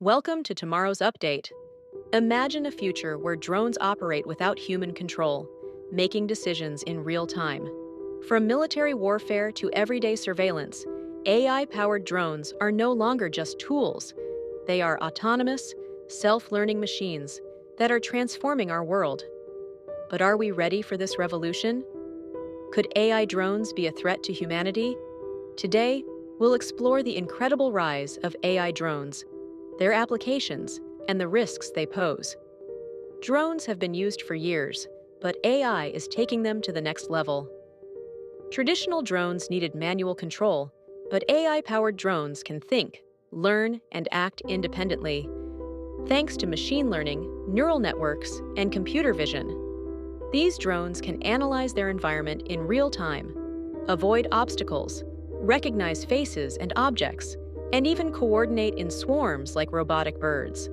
Welcome to tomorrow's update. Imagine a future where drones operate without human control, making decisions in real time. From military warfare to everyday surveillance, AI-powered drones are no longer just tools. They are autonomous, self-learning machines that are transforming our world. But are we ready for this revolution? Could AI drones be a threat to humanity? Today, we'll explore the incredible rise of AI drones, their applications, and the risks they pose. Drones have been used for years, but AI is taking them to the next level. Traditional drones needed manual control, but AI-powered drones can think, learn, and act independently. Thanks to machine learning, neural networks, and computer vision, these drones can analyze their environment in real time, avoid obstacles, recognize faces and objects, and even coordinate in swarms like robotic birds.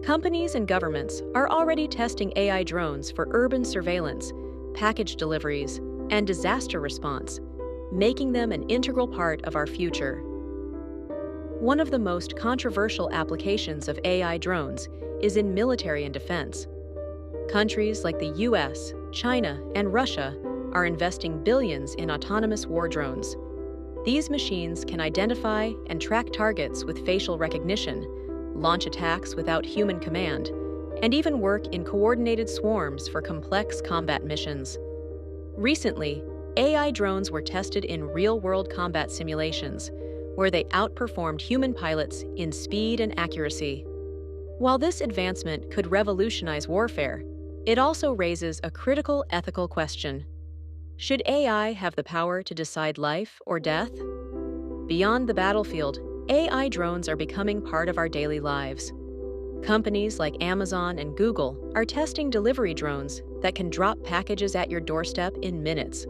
Companies and governments are already testing AI drones for urban surveillance, package deliveries, and disaster response, making them an integral part of our future. One of the most controversial applications of AI drones is in military and defense. Countries like the US, China, and Russia are investing billions in autonomous war drones. These machines can identify and track targets with facial recognition, launch attacks without human command, and even work in coordinated swarms for complex combat missions. Recently, AI drones were tested in real-world combat simulations, where they outperformed human pilots in speed and accuracy. While this advancement could revolutionize warfare, it also raises a critical ethical question. Should AI have the power to decide life or death? Beyond the battlefield, AI drones are becoming part of our daily lives. Companies like Amazon and Google are testing delivery drones that can drop packages at your doorstep in minutes.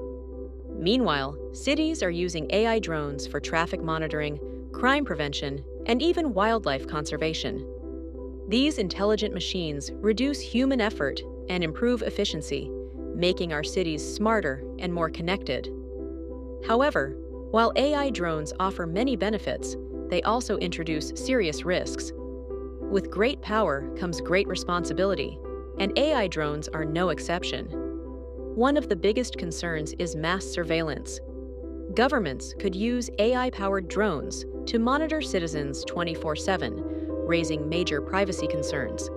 Meanwhile, cities are using AI drones for traffic monitoring, crime prevention, and even wildlife conservation. These intelligent machines reduce human effort and improve efficiency, making our cities smarter and more connected. However, while AI drones offer many benefits, they also introduce serious risks. With great power comes great responsibility, and AI drones are no exception. One of the biggest concerns is mass surveillance. Governments could use AI-powered drones to monitor citizens 24/7, raising major privacy concerns.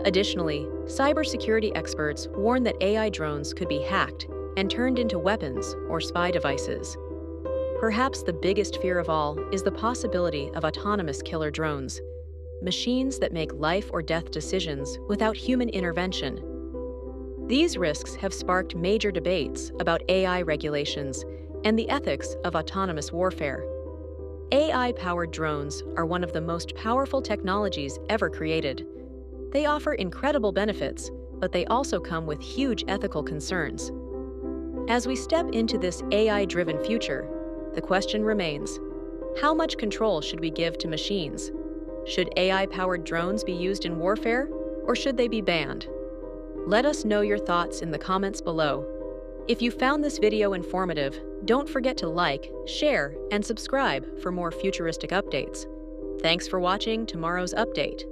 Additionally, cybersecurity experts warn that AI drones could be hacked and turned into weapons or spy devices. Perhaps the biggest fear of all is the possibility of autonomous killer drones, machines that make life or death decisions without human intervention. These risks have sparked major debates about AI regulations and the ethics of autonomous warfare. AI-powered drones are one of the most powerful technologies ever created. They offer incredible benefits, but they also come with huge ethical concerns. As we step into this AI-driven future, the question remains, how much control should we give to machines? Should AI-powered drones be used in warfare, or should they be banned? Let us know your thoughts in the comments below. If you found this video informative, don't forget to like, share, and subscribe for more futuristic updates. Thanks for watching tomorrow's update.